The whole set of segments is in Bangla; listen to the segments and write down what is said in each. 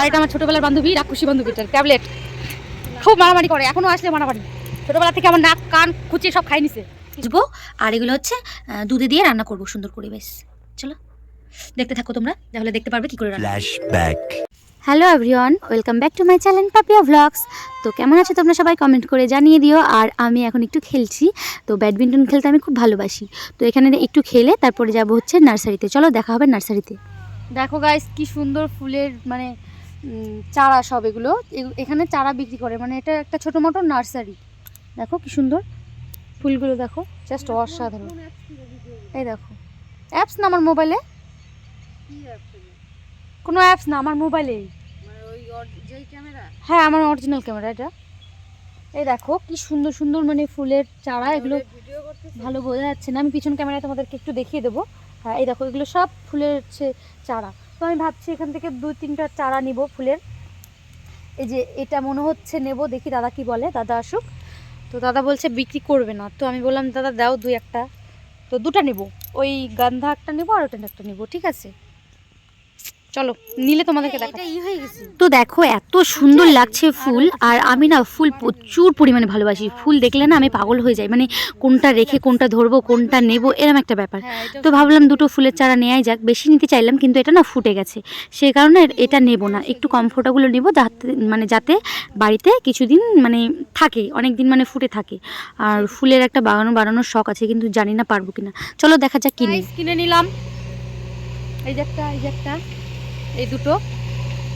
আর এটা আমার ছোটবেলার বান্ধবী রাক্ষসী বান্ধবীটার ট্যাবলেট। খুব মারামারি করে, এখনো আসলে মারামারি। ছোটবেলা থেকে আমার নাক কান খুঁচিয়ে সব খাই নিছে। বুঝবো। আর এগুলো হচ্ছে দুধে দিয়ে রান্না করবো সুন্দর করে। বেশ চলো দেখতে থাকো তোমরা, তাহলে দেখতে পারবে কি করে রান্না। Flashback. Hello everyone, welcome back to my channel Papiya vlogs. তো কেমন আছো তোমরা সবাই কমেন্ট করে জানিয়ে দিও। আর আমি এখন একটু খেলছি, তো ব্যাডমিন্টন খেলতে আমি খুব ভালোবাসি। তো এখানে একটু খেলে তারপরে যাব হচ্ছে নার্সারিতে। চলো দেখা হবে নার্সারিতে। দেখো গাইস কি সুন্দর ফুলের মানে চারা সব এগুলো এখানে চারা বিক্রি করে, মানে এটা একটা ছোটো মোটো নার্সারি। দেখো কি সুন্দর ফুলগুলো, দেখো জাস্ট অসাধারণ। এই দেখো অ্যাপস না আমার মোবাইলে, কোনো অ্যাপস না আমার মোবাইলে, হ্যাঁ আমার অরিজিনাল ক্যামেরা এটা। এই দেখো কি সুন্দর সুন্দর মানে ফুলের চারা, এগুলো ভালো বোঝা যাচ্ছে না, আমি পিছন ক্যামেরায় তোমাদেরকে একটু দেখিয়ে দেবো। হ্যাঁ এই দেখো এগুলো সব ফুলের হচ্ছে চারা। তো আমি ভাবছি এখান থেকে 2-3টা চারা নিব ফুলের। এই যে এটা মনে হচ্ছে নেব, দেখি দাদা কি বলে, দাদা আসুক। তো দাদা বলছে বিক্রি করবে না, তো আমি বললাম দাদা দাও 2-1টা। তো 2টা নেব, ওই গান্ধা একটা নেবো আর ওটা একটা নেবো, ঠিক আছে চলো নিলে তোমাদেরকে দেখাচ্ছি। তো দেখো এত সুন্দর লাগছে ফুল, আর আমি না ফুল প্রচুর পরিমাণে ভালোবাসি। ফুল দেখলে না আমি পাগল হয়ে যাই, মানে কোনটা রেখে কোনটা ধরবো কোনটা নেব এরকম একটা ব্যাপার। তো ভাবলাম 2টো ফুলের চারা নেওয়াই যাক, বেশি নিতে চাইলাম কিন্তু এটা না ফুটে গেছে, সেই কারণে এটা নেব না, একটু কম ফোটাগুলো নেব, যাতে বাড়িতে কিছুদিন মানে থাকে, অনেক দিন মানে ফুটে থাকে। আর ফুলের একটা বানানোর শখ আছে, কিন্তু জানি না পারবো কিনা। চলো দেখা যাক কিনে নিলাম। এই যে একটা এই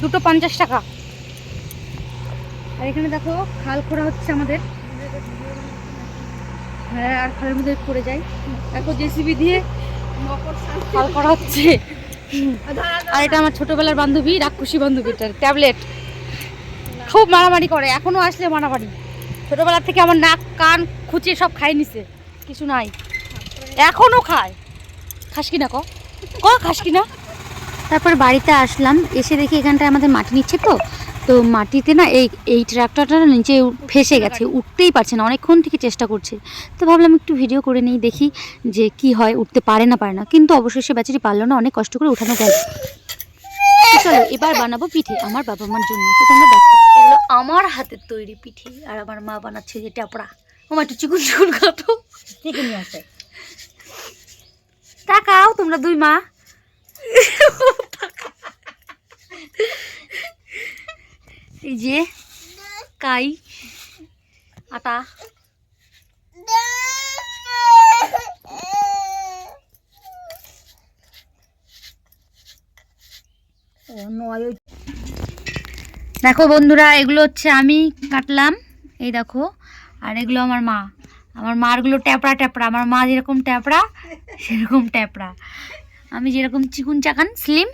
দুটো 50 টাকা। আর এখানে দেখো খাল খোঁড়া হচ্ছে আমাদের, হ্যাঁ আর খালের মধ্যে পড়ে যায়। দেখো জেসিবি দিয়ে খাল করা হচ্ছে। আর এটা আমার ছোটবেলার বান্ধবী রাক্ষসী বান্ধবীটার ট্যাবলেট। খুব মারামারি করে, এখনো আসলে মারামারি। ছোটবেলা থেকে আমার নাক কান খুঁচিয়ে সব খাই নিছে, কিছু নাই, এখনো খায়। খাস কিনা খাস কিনা। তারপর বাড়িতে আসলাম, এসে দেখি এখানটায় আমাদের মাটি নিচ্ছে। তো মাটিতে না এই ট্রাক্টরটা নিচে ফেসে গেছে, উঠতেই পারছে না, অনেকক্ষণ থেকে চেষ্টা করছে। তো ভাবলাম একটু ভিডিও করে নিই, দেখি যে কি হয়, উঠতে পারে না, কিন্তু অবশ্যই সে বেচারি পারলো না, অনেক কষ্ট করে উঠানো গেল। চলো এবার বানাবো পিঠে আমার বাবা মার জন্য। তো তোমরা দেখো এগুলো আমার হাতের তৈরি পিঠে, আর আমার মা বানাচ্ছে যে ট্যাপড়া। আমার একটু চিকুন চিকুন কাটো আছে, তাকাও তোমরা দুই মা। এই যে কাই আটা, দেখো বন্ধুরা এগুলো হচ্ছে আমি কাটলাম, এই দেখো। আর এগুলো আমার মারগুলো ট্যাপড়া ট্যাপড়া, আমার মা যেরকম ট্যাপড়া সেরকম ট্যাপড়া। আমি যেরকম চিকুন চাকান স্লিম,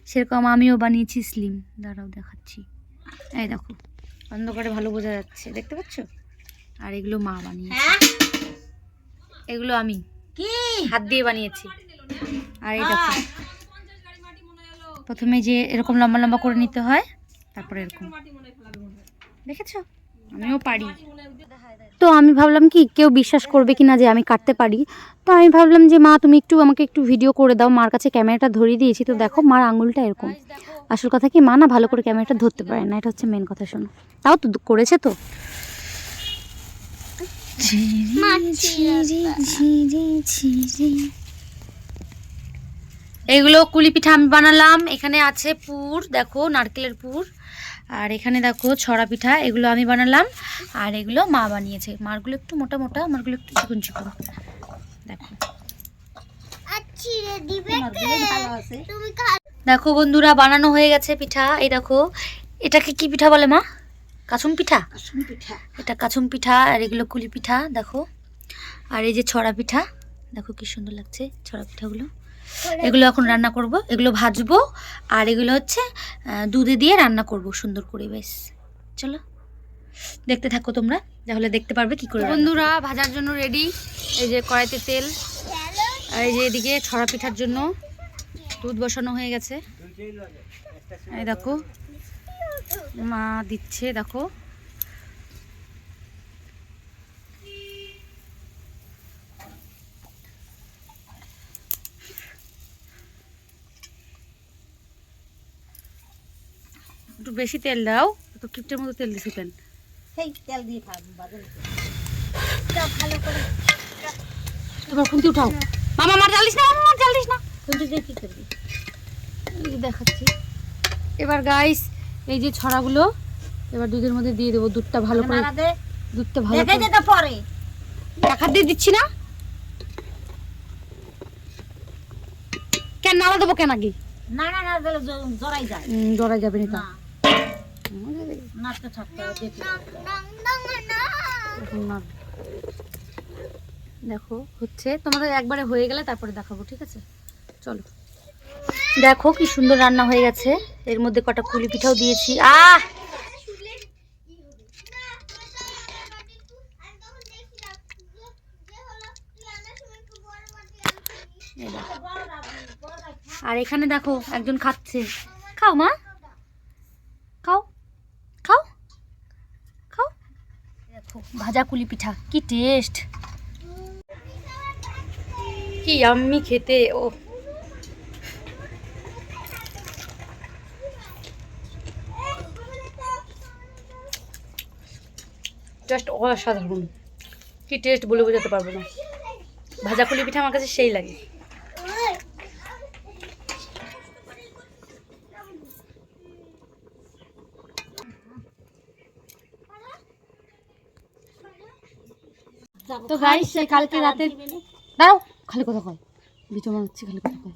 সেরকম আমিও বানিয়েছি স্লিম। দাঁড়াও দেখাচ্ছি, এই দেখো অন্ধকারে ভালো বোঝা যাচ্ছে, দেখতে পাচ্ছ। আর এগুলো মা বানিয়েছে, এগুলো আমি হাত দিয়ে বানিয়েছি। আর এই দেখো প্রথমে যে এরকম লম্বা লম্বা করে নিতে হয়, তারপরে এরকম, দেখেছো আমিও পারি। তো আমি ভাবলাম কি কেউ বিশ্বাস করবে কি না যে আমি কাটতে পারি। তো আমি ভাবলাম যে মা তুমি আমাকে একটু ভিডিও করে দাও। মার কাছে ক্যামেরাটা ধরিয়ে দিয়েছি। তো দেখো মার আঙুলটা এরকম। আসল কথা কি মা না ভালো করে ক্যামেরাটা ধরতে পারে না, এটা হচ্ছে মেন কথা। শোনো তাও তো করেছে। তো এইগুলো কুলি পিঠা আমি বানালাম। এখানে আছে পুর, দেখো নারকেলের পুর। আর এখানে দেখো ছড়া পিঠা, এগুলো আমি বানালাম। আর এগুলো মা বানিয়েছে। মারগুলো একটু মোটা মোটা, আমারগুলো একটু চিকন চিকন। দেখো দেখো বন্ধুরা বানানো হয়ে গেছে পিঠা। এই দেখো এটাকে কি পিঠা বলে মা? কাছুম পিঠা। এটা কাছুম পিঠা। আর এগুলো কুলি পিঠা দেখো। আর এই যে ছড়া পিঠা, দেখো কি সুন্দর লাগছে ছড়া পিঠাগুলো। এগুলো এখন রান্না করব, এগুলো ভাজবো। আর এগুলো হচ্ছে দুধে দিয়ে রান্না করব সুন্দর করে। বেশ চলো দেখতে থাকো তোমরা, তাহলে দেখতে পারবে কি করে। বন্ধুরা ভাজার জন্য রেডি। এই যে কড়াইতে তেল, আর এই যে এদিকে ছড়া পিঠার জন্য দুধ বসানো হয়ে গেছে। এই দেখো মা দিচ্ছে, দেখো একটু বেশি তেল দাও, তো কিপটের মতো তেল দিছি কেন? সেই তেল দিয়ে খাবো বাজার দাও ভালো করে। এবার খুন্তি উঠাও। মামা মার জ্বালিস না, মামা মার জ্বালিস না। খুন্তি দিয়ে কি করবি? এই যে দেখাচ্ছি। এবার গাইস এই যে ছড়াগুলো এবার দুধের মধ্যে দিয়ে দেবো। দুধটা ভালো করে, দুধটা ভালো দেখে যেতে পরে এক হাত দিয়ে দিচ্ছি না কেন, নাড়া দেবো কেন আগে? না না না দিলে জড়াই যায়। জড়াই যাবে না। না নাচতে থাকতে দেখি দেখো হচ্ছে, তোমাদের একবারে হয়ে গেলে তারপরে দেখাবো, ঠিক আছে? চলো দেখো কি সুন্দর রান্না হয়ে গেছে। এর মধ্যে কটা পুলি পিঠাও দিয়েছি। আর এখানে দেখো একজন খাচ্ছে। খাও মা, খাও খাও খাও। দেখো ভাজা কুলি পিঠা, কি টেস্ট, কি ইয়াম্মি খেতে। ও জাস্ট অসাধারণ, কি টেস্ট বলে বোঝাতে পারবো না। ভাজা কুলি পিঠা আমার কাছে সেই লাগে। তো গাইস কালকে রাতে দাও, খালি কথা কয়, ভিডিও বানাচ্ছি খালি কথা কয়।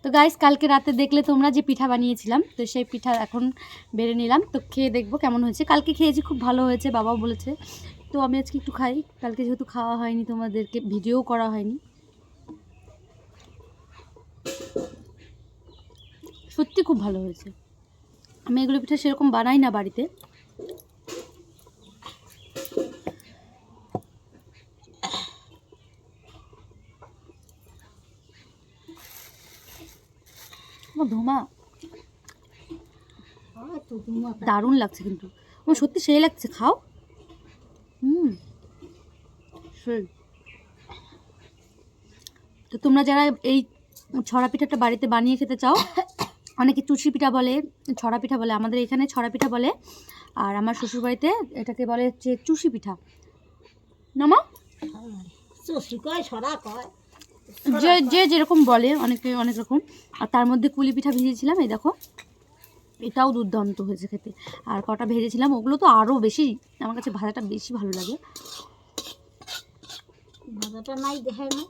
তো গাইস কালকে রাতে দেখলে তোমরা যে পিঠা বানিয়েছিলাম, তো সেই পিঠা এখন বেড়ে নিলাম। তো খেয়ে দেখবো কেমন হয়েছে। কালকে খেয়েছি, খুব ভালো হয়েছে, বাবাও বলেছে। তো আমি আজকে একটু খাই, কালকে যেহেতু খাওয়া হয়নি, তোমাদেরকে ভিডিও করা হয়নি। সত্যি খুব ভালো হয়েছে। আমি এগুলো পিঠা সেরকম বানাই না বাড়িতে। ধোমা দারুণ লাগছে, কিন্তু আমার সত্যি সেই লাগছে। খাও। সেই। তো তোমরা যারা এই ছড়া পিঠাটা বাড়িতে বানিয়ে খেতে চাও, অনেকে চুষি পিঠা বলে, ছড়া পিঠা বলে, আমাদের এখানে ছড়া পিঠা বলে, আর আমার শ্বশুরবাড়িতে এটাকে বলে হচ্ছে চুষি পিঠা। নামা চুষি কয়, ছড়া কয়, যে যে যেরকম বলে, অনেকে অনেক রকম। আর তার মধ্যে কুলি পিঠা ভেজেছিলাম, এই দেখো, এটাও দুর্দান্ত হয়েছে খেতে। আর কটা ভেজেছিলাম, ওগুলো তো আরও বেশি, আমার কাছে ভাজাটা বেশি ভালো লাগে। ভাজাটা নাই দেখায় না।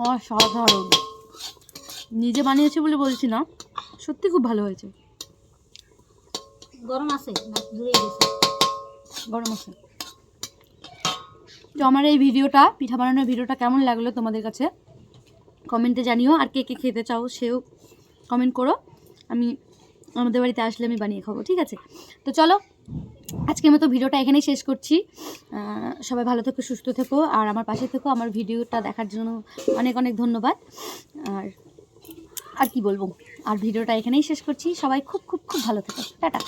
অসাধারণ, নিজে বানিয়েছি বলে বলছি না, সত্যি খুব ভালো হয়েছে। গরম আছে না দূরে গেছে? গরম আছে। তো আমার এই ভিডিওটা, পিঠা বানানোর ভিডিওটা কেমন লাগলো তোমাদের কাছে কমেন্টে জানিও। আর কে কে খেতে চাও সেও কমেন্ট করো, আমি আমাদের বাড়িতে আসলে আমি বানিয়ে খাবো, ঠিক আছে? তো চলো আজকের মতো ভিডিওটা এখানেই শেষ করছি। সবাই ভালো থেকো, সুস্থ থেকো, আর আমার পাশে থেকো। আমার ভিডিওটা দেখার জন্য অনেক অনেক ধন্যবাদ। আর কি বলবো, আর ভিডিওটা এখানেই শেষ করছি। সবাই খুব খুব খুব ভালো থেকো, টাটা।